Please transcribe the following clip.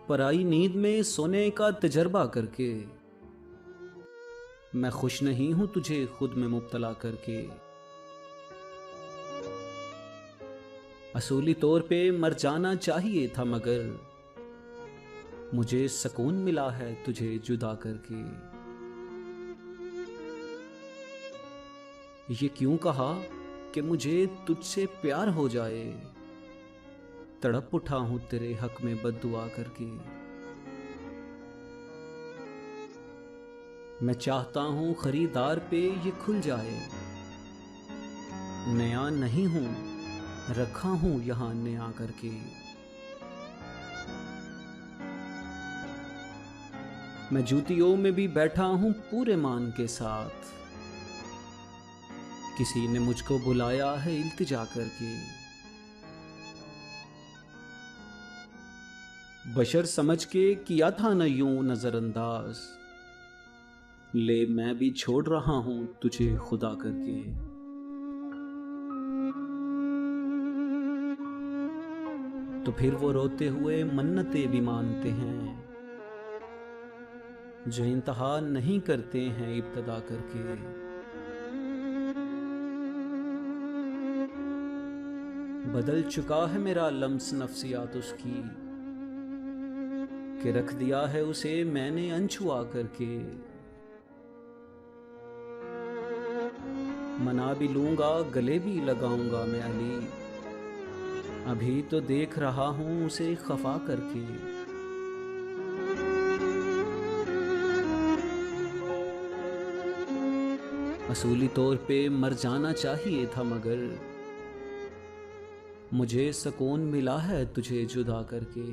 पराई नींद में सोने का तजर्बा करके। मैं खुश नहीं हूं तुझे खुद में मुब्तला करके। असूली तौर पे मर जाना चाहिए था मगर मुझे सुकून मिला है तुझे जुदा करके। ये क्यों कहा कि मुझे तुझसे प्यार हो जाए, तड़प उठा हूं तेरे हक में बद्दुआ करके। मैं चाहता हूं खरीदार पे ये खुल जाए, नया नहीं हूं रखा हूं यहां नया करके। मैं जूतियों में भी बैठा हूं पूरे मान के साथ, किसी ने मुझको बुलाया है इल्तिजा करके। बशर समझ के किया था न यूं नजरअंदाज, ले मैं भी छोड़ रहा हूं तुझे खुदा करके। तो फिर वो रोते हुए मन्नतें भी मानते हैं, जो इंतहा नहीं करते हैं इब्तदा करके। बदल चुका है मेरा लम्स नफ्सियात उसकी, कि रख दिया है उसे मैंने अनछुआ करके। मना भी लूंगा गले भी लगाऊंगा मैं अली, अभी तो देख रहा हूं उसे खफा करके। असूली तौर पे मर जाना चाहिए था मगर मुझे सुकून मिला है तुझे जुदा करके।